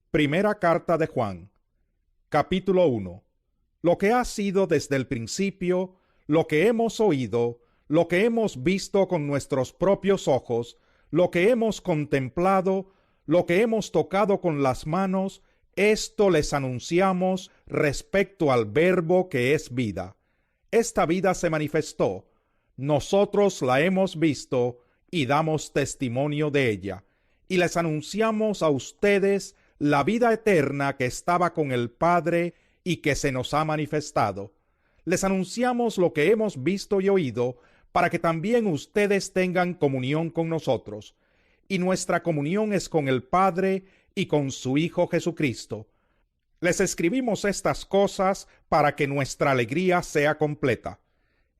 Primera carta de Juan, capítulo 1. Lo que ha sido desde el principio, lo que hemos oído, lo que hemos visto con nuestros propios ojos, lo que hemos contemplado, lo que hemos tocado con las manos, esto les anunciamos respecto al Verbo que es vida. Esta vida se manifestó, nosotros la hemos visto y damos testimonio de ella, y les anunciamos a ustedes la vida eterna que estaba con el Padre y que se nos ha manifestado. Les anunciamos lo que hemos visto y oído, para que también ustedes tengan comunión con nosotros. Y nuestra comunión es con el Padre y con su Hijo Jesucristo. Les escribimos estas cosas para que nuestra alegría sea completa.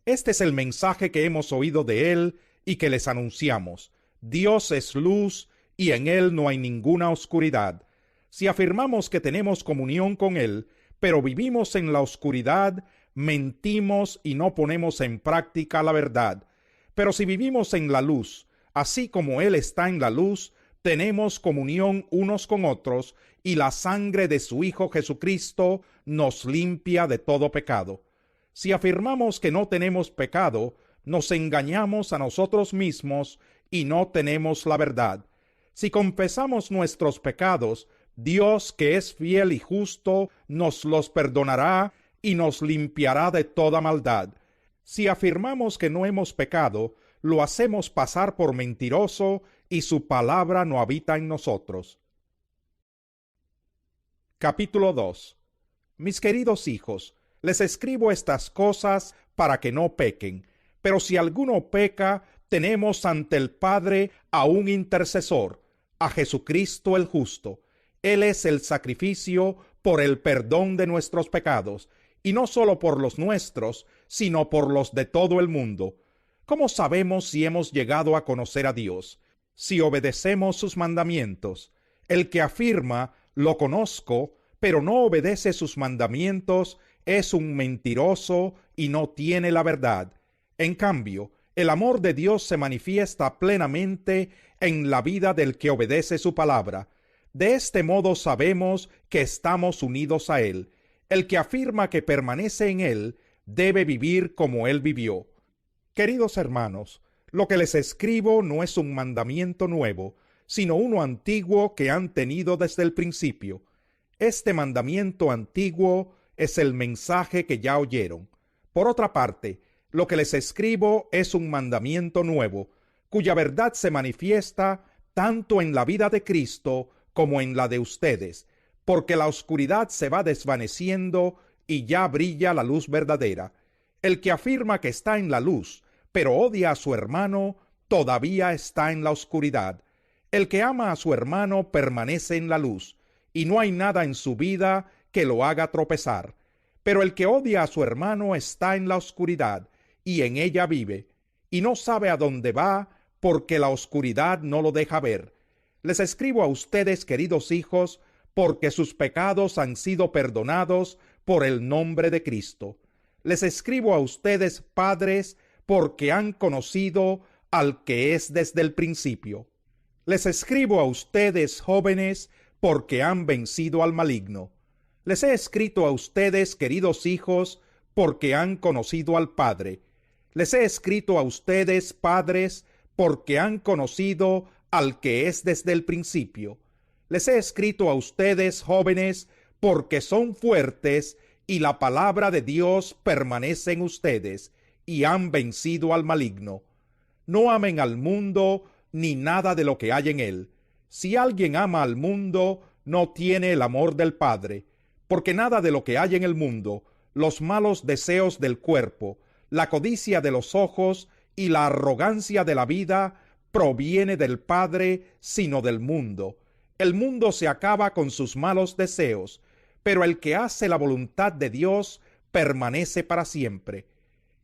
Este es el mensaje que hemos oído de Él y que les anunciamos. Dios es luz y en Él no hay ninguna oscuridad. Si afirmamos que tenemos comunión con Él, pero vivimos en la oscuridad, mentimos y no ponemos en práctica la verdad. Pero si vivimos en la luz, así como Él está en la luz, tenemos comunión unos con otros, y la sangre de su Hijo Jesucristo nos limpia de todo pecado. Si afirmamos que no tenemos pecado, nos engañamos a nosotros mismos y no tenemos la verdad. Si confesamos nuestros pecados, Dios, que es fiel y justo, nos los perdonará y nos limpiará de toda maldad. Si afirmamos que no hemos pecado, lo hacemos pasar por mentiroso y su palabra no habita en nosotros. Capítulo 2. Mis queridos hijos, les escribo estas cosas para que no pequen, pero si alguno peca, tenemos ante el Padre a un intercesor, a Jesucristo el justo. Él es el sacrificio por el perdón de nuestros pecados, y no solo por los nuestros, sino por los de todo el mundo. ¿Cómo sabemos si hemos llegado a conocer a Dios? Si obedecemos sus mandamientos. El que afirma, lo conozco, pero no obedece sus mandamientos, es un mentiroso y no tiene la verdad. En cambio, el amor de Dios se manifiesta plenamente en la vida del que obedece su palabra. De este modo sabemos que estamos unidos a Él. El que afirma que permanece en Él debe vivir como Él vivió. Queridos hermanos, lo que les escribo no es un mandamiento nuevo, sino uno antiguo que han tenido desde el principio. Este mandamiento antiguo es el mensaje que ya oyeron. Por otra parte, lo que les escribo es un mandamiento nuevo, cuya verdad se manifiesta tanto en la vida de Cristo como en la de ustedes, porque la oscuridad se va desvaneciendo y ya brilla la luz verdadera. El que afirma que está en la luz, pero odia a su hermano, todavía está en la oscuridad. El que ama a su hermano permanece en la luz, y no hay nada en su vida que lo haga tropezar. Pero el que odia a su hermano está en la oscuridad, y en ella vive, y no sabe a dónde va, porque la oscuridad no lo deja ver. Les escribo a ustedes, queridos hijos, porque sus pecados han sido perdonados por el nombre de Cristo. Les escribo a ustedes, padres, porque han conocido al que es desde el principio. Les escribo a ustedes, jóvenes, porque han vencido al maligno. Les he escrito a ustedes, queridos hijos, porque han conocido al Padre. Les he escrito a ustedes, padres, porque han conocido al que es desde el principio. Les he escrito a ustedes, jóvenes, porque son fuertes y la palabra de Dios permanece en ustedes y han vencido al maligno. No amen al mundo ni nada de lo que hay en él. Si alguien ama al mundo, no tiene el amor del Padre, porque nada de lo que hay en el mundo, los malos deseos del cuerpo, la codicia de los ojos y la arrogancia de la vida, proviene del Padre, sino del mundo. El mundo se acaba con sus malos deseos, pero el que hace la voluntad de Dios permanece para siempre.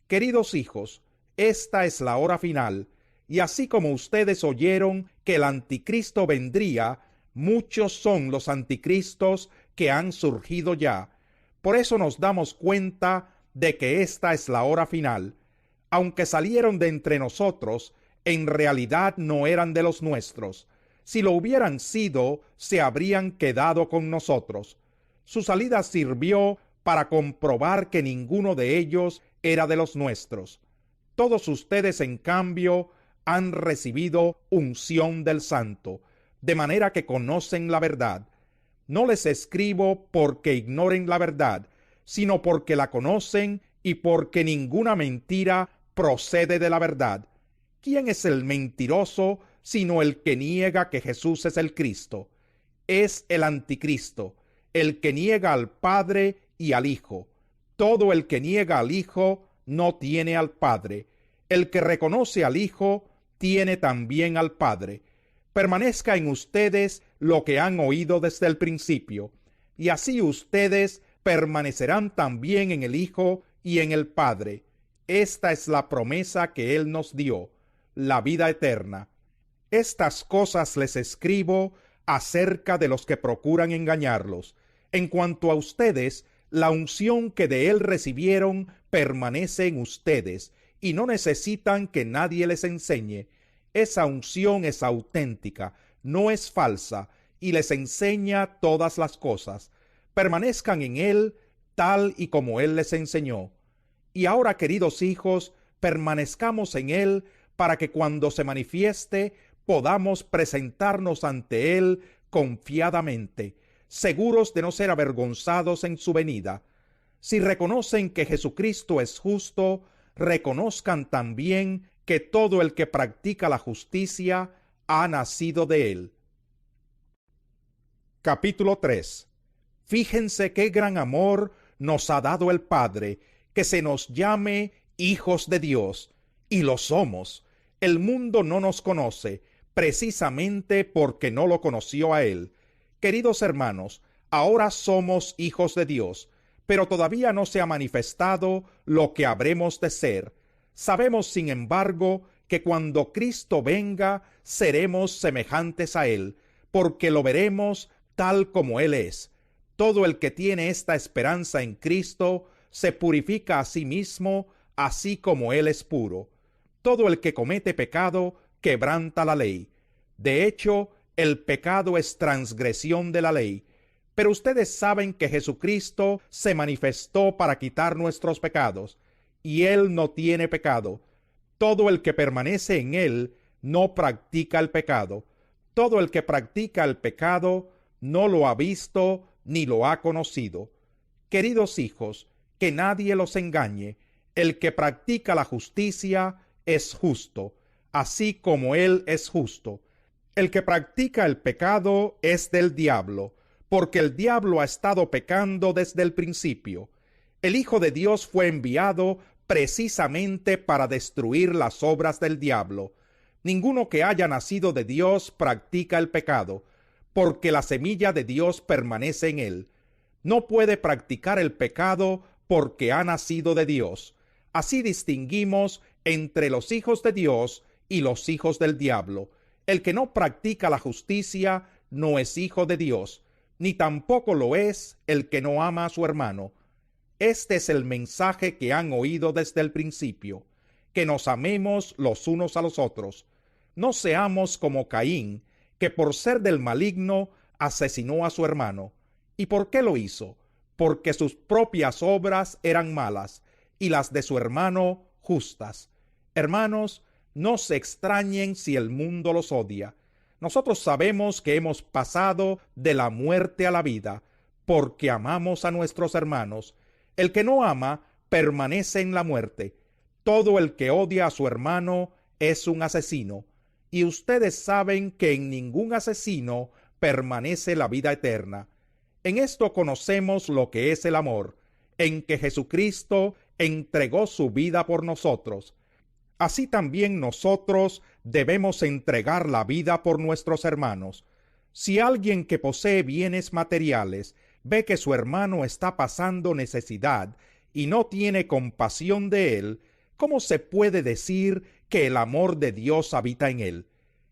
Queridos hijos, esta es la hora final, y así como ustedes oyeron que el anticristo vendría, muchos son los anticristos que han surgido ya. Por eso nos damos cuenta de que esta es la hora final. Aunque salieron de entre nosotros, en realidad no eran de los nuestros, Si lo hubieran sido, se habrían quedado con nosotros. Su salida sirvió para comprobar que ninguno de ellos era de los nuestros. Todos ustedes, en cambio, han recibido unción del Santo, de manera que conocen la verdad. No les escribo porque ignoren la verdad, sino porque la conocen y porque ninguna mentira procede de la verdad. ¿Quién es el mentiroso sino el que niega que Jesús es el Cristo? Es el anticristo, el que niega al Padre y al Hijo. Todo el que niega al Hijo no tiene al Padre. El que reconoce al Hijo tiene también al Padre. Permanezca en ustedes lo que han oído desde el principio, y así ustedes permanecerán también en el Hijo y en el Padre. Esta es la promesa que Él nos dio, la vida eterna. Estas cosas les escribo acerca de los que procuran engañarlos. En cuanto a ustedes, la unción que de Él recibieron permanece en ustedes, y no necesitan que nadie les enseñe. Esa unción es auténtica, no es falsa, y les enseña todas las cosas. Permanezcan en Él tal y como Él les enseñó. Y ahora, queridos hijos, permanezcamos en Él para que cuando se manifieste podamos presentarnos ante Él confiadamente, seguros de no ser avergonzados en su venida. Si reconocen que Jesucristo es justo, reconozcan también que todo el que practica la justicia ha nacido de Él. Capítulo 3. Fíjense qué gran amor nos ha dado el Padre, que se nos llame hijos de Dios, y lo somos. El mundo no nos conoce, precisamente porque no lo conoció a Él. Queridos hermanos, ahora somos hijos de Dios, pero todavía no se ha manifestado lo que habremos de ser. Sabemos, sin embargo, que cuando Cristo venga, seremos semejantes a Él, porque lo veremos tal como Él es. Todo el que tiene esta esperanza en Cristo se purifica a sí mismo, así como Él es puro. Todo el que comete pecado quebranta la ley. De hecho, el pecado es transgresión de la ley. Pero ustedes saben que Jesucristo se manifestó para quitar nuestros pecados, y Él no tiene pecado. Todo el que permanece en Él no practica el pecado. Todo el que practica el pecado no lo ha visto ni lo ha conocido. Queridos hijos, que nadie los engañe. El que practica la justicia es justo, así como Él es justo. El que practica el pecado es del diablo, porque el diablo ha estado pecando desde el principio. El Hijo de Dios fue enviado precisamente para destruir las obras del diablo. Ninguno que haya nacido de Dios practica el pecado, porque la semilla de Dios permanece en él. No puede practicar el pecado porque ha nacido de Dios. Así distinguimos entre los hijos de Dios y los hijos del diablo. El que no practica la justicia no es hijo de Dios, ni tampoco lo es el que no ama a su hermano. Este es el mensaje que han oído desde el principio, que nos amemos los unos a los otros. No seamos como Caín, que por ser del maligno asesinó a su hermano. ¿Y por qué lo hizo? Porque sus propias obras eran malas y las de su hermano justas. Hermanos, no se extrañen si el mundo los odia. Nosotros sabemos que hemos pasado de la muerte a la vida, porque amamos a nuestros hermanos. El que no ama permanece en la muerte. Todo el que odia a su hermano es un asesino. Y ustedes saben que en ningún asesino permanece la vida eterna. En esto conocemos lo que es el amor, en que Jesucristo entregó su vida por nosotros. Así también nosotros debemos entregar la vida por nuestros hermanos. Si alguien que posee bienes materiales ve que su hermano está pasando necesidad y no tiene compasión de él, ¿cómo se puede decir que el amor de Dios habita en él?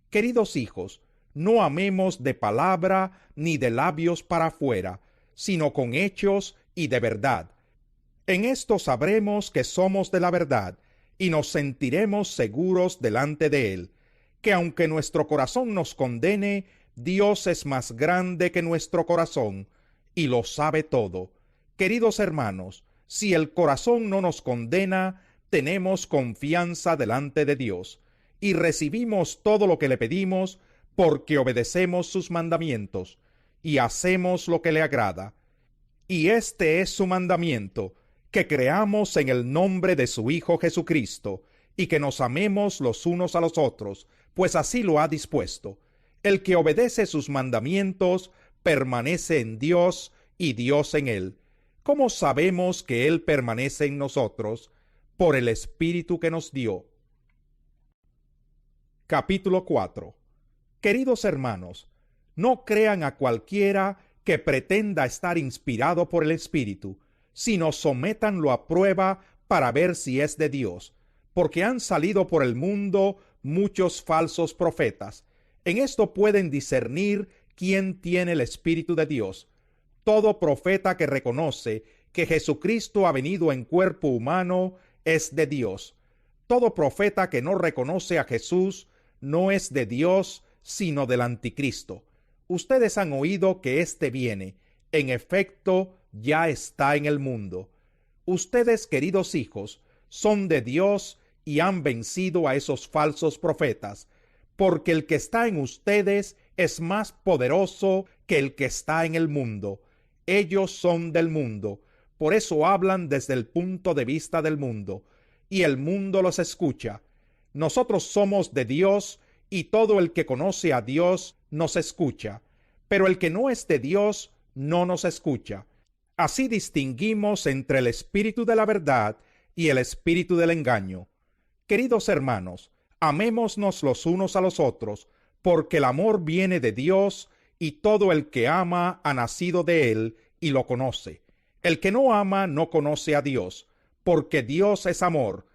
Queridos hijos, no amemos de palabra ni de labios para afuera, sino con hechos y de verdad. En esto sabremos que somos de la verdad, y nos sentiremos seguros delante de Él. que aunque nuestro corazón nos condene, Dios es más grande que nuestro corazón y lo sabe todo. Queridos hermanos, si el corazón no nos condena, tenemos confianza delante de Dios y recibimos todo lo que le pedimos porque obedecemos sus mandamientos y hacemos lo que le agrada. Y este es su mandamiento, que creamos en el nombre de su Hijo Jesucristo y que nos amemos los unos a los otros, pues así lo ha dispuesto. El que obedece sus mandamientos permanece en Dios y Dios en él. ¿Cómo sabemos que Él permanece en nosotros? Por el Espíritu que nos dio. Capítulo 4. Queridos hermanos, no crean a cualquiera que pretenda estar inspirado por el Espíritu, sino sométanlo a prueba para ver si es de Dios, porque han salido por el mundo muchos falsos profetas. En esto pueden discernir quién tiene el Espíritu de Dios. Todo profeta que reconoce que Jesucristo ha venido en cuerpo humano es de Dios. Todo profeta que no reconoce a Jesús no es de Dios, sino del anticristo. Ustedes han oído que éste viene. En efecto, ya está en el mundo. Ustedes, queridos hijos, son de Dios y han vencido a esos falsos profetas, porque el que está en ustedes es más poderoso que el que está en el mundo. Ellos son del mundo, por eso hablan desde el punto de vista del mundo, y el mundo los escucha. Nosotros somos de Dios, y todo el que conoce a Dios nos escucha, pero el que no es de Dios no nos escucha. Así distinguimos entre el espíritu de la verdad y el espíritu del engaño. Queridos hermanos, amémonos los unos a los otros, porque el amor viene de Dios, y todo el que ama ha nacido de él y lo conoce. El que no ama no conoce a Dios, porque Dios es amor.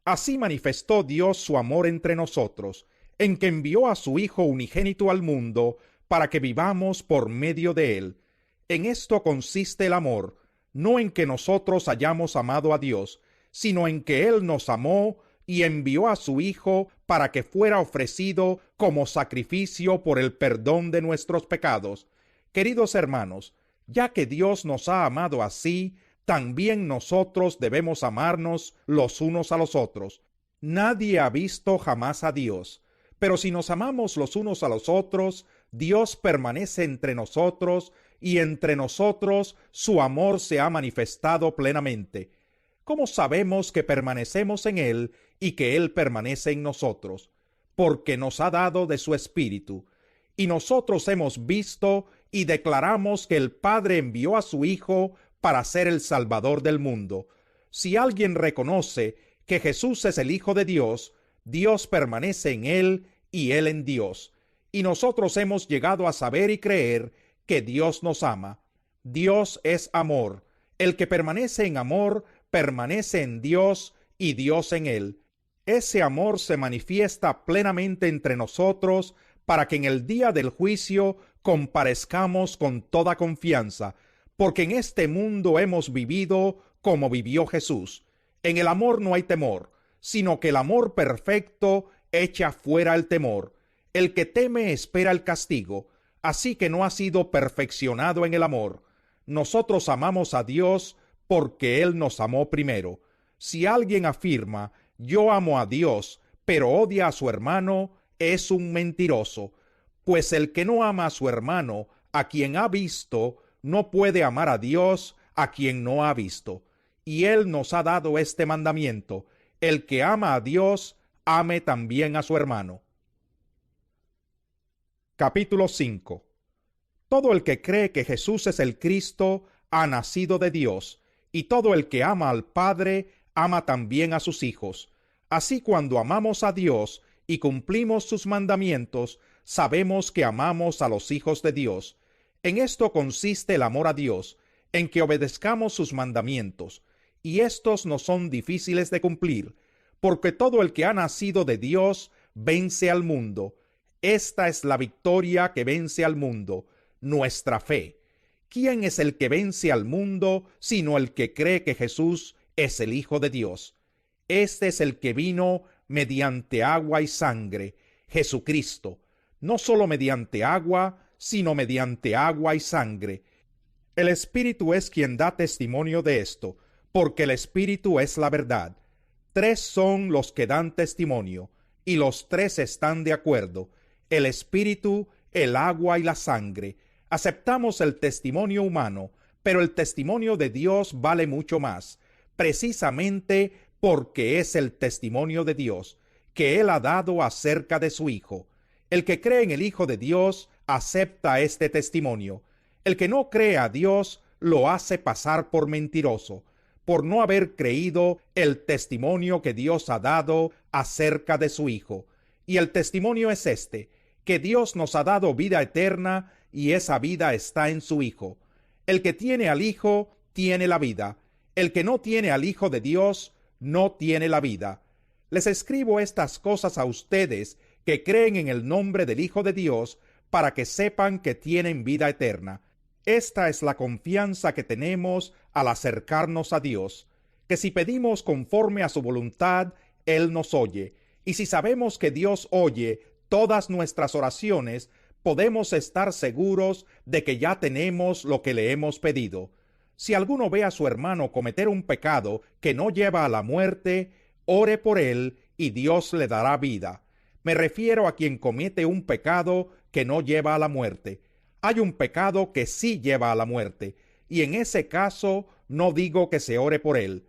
Así manifestó Dios su amor entre nosotros, en que envió a su Hijo unigénito al mundo, para que vivamos por medio de él. En esto consiste el amor, no en que nosotros hayamos amado a Dios, sino en que él nos amó y envió a su Hijo para que fuera ofrecido como sacrificio por el perdón de nuestros pecados. Queridos hermanos, ya que Dios nos ha amado así, también nosotros debemos amarnos los unos a los otros. Nadie ha visto jamás a Dios, pero si nos amamos los unos a los otros, Dios permanece entre nosotros, y entre nosotros su amor se ha manifestado plenamente. ¿Cómo sabemos que permanecemos en Él y que Él permanece en nosotros? Porque nos ha dado de su Espíritu. Y nosotros hemos visto y declaramos que el Padre envió a su Hijo para ser el Salvador del mundo. Si alguien reconoce que Jesús es el Hijo de Dios, Dios permanece en Él y Él en Dios. Y nosotros hemos llegado a saber y creer que Dios nos ama. Dios es amor. El que permanece en amor, permanece en Dios y Dios en él. Ese amor se manifiesta plenamente entre nosotros para que en el día del juicio comparezcamos con toda confianza, porque en este mundo hemos vivido como vivió Jesús. En el amor no hay temor, sino que el amor perfecto echa fuera el temor. El que teme espera el castigo, así que no ha sido perfeccionado en el amor. Nosotros amamos a Dios porque Él nos amó primero. Si alguien afirma, yo amo a Dios, pero odia a su hermano, es un mentiroso, pues el que no ama a su hermano, a quien ha visto, no puede amar a Dios, a quien no ha visto. Y Él nos ha dado este mandamiento: el que ama a Dios, ame también a su hermano. Capítulo 5. Todo el que cree que Jesús es el Cristo ha nacido de Dios, y todo el que ama al Padre ama también a sus hijos. Así, cuando amamos a Dios y cumplimos sus mandamientos, sabemos que amamos a los hijos de Dios. En esto consiste el amor a Dios, en que obedezcamos sus mandamientos, y estos no son difíciles de cumplir, porque todo el que ha nacido de Dios vence al mundo. Esta es la victoria que vence al mundo, nuestra fe. ¿Quién es el que vence al mundo sino el que cree que Jesús es el Hijo de Dios? Este es el que vino mediante agua y sangre, Jesucristo, no solo mediante agua, sino mediante agua y sangre. El Espíritu es quien da testimonio de esto, porque el Espíritu es la verdad. Tres son los que dan testimonio, y los tres están de acuerdo: el Espíritu, el agua y la sangre. Aceptamos el testimonio humano, pero el testimonio de Dios vale mucho más, precisamente porque es el testimonio de Dios que Él ha dado acerca de su Hijo. El que cree en el Hijo de Dios acepta este testimonio. El que no cree a Dios lo hace pasar por mentiroso, por no haber creído el testimonio que Dios ha dado acerca de su Hijo. Y el testimonio es este: que Dios nos ha dado vida eterna, y esa vida está en su Hijo. El que tiene al Hijo tiene la vida. El que no tiene al Hijo de Dios no tiene la vida. Les escribo estas cosas a ustedes que creen en el nombre del Hijo de Dios, para que sepan que tienen vida eterna. Esta es la confianza que tenemos al acercarnos a Dios, que si pedimos conforme a su voluntad, Él nos oye. Y si sabemos que Dios oye todas nuestras oraciones, podemos estar seguros de que ya tenemos lo que le hemos pedido. Si alguno ve a su hermano cometer un pecado que no lleva a la muerte, ore por él y Dios le dará vida. Me refiero a quien comete un pecado que no lleva a la muerte. Hay un pecado que sí lleva a la muerte, y en ese caso no digo que se ore por él.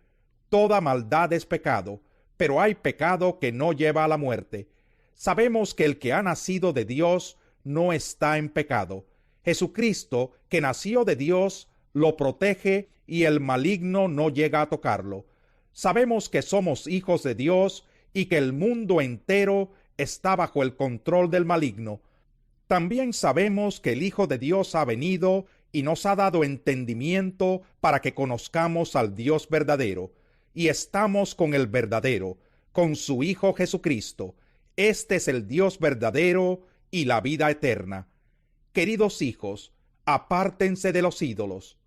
Toda maldad es pecado, pero hay pecado que no lleva a la muerte. Sabemos que el que ha nacido de Dios no está en pecado. Jesucristo, que nació de Dios, lo protege y el maligno no llega a tocarlo. Sabemos que somos hijos de Dios y que el mundo entero está bajo el control del maligno. También sabemos que el Hijo de Dios ha venido y nos ha dado entendimiento para que conozcamos al Dios verdadero, y estamos con el verdadero, con su Hijo Jesucristo. Este es el Dios verdadero y la vida eterna. Queridos hijos, apártense de los ídolos.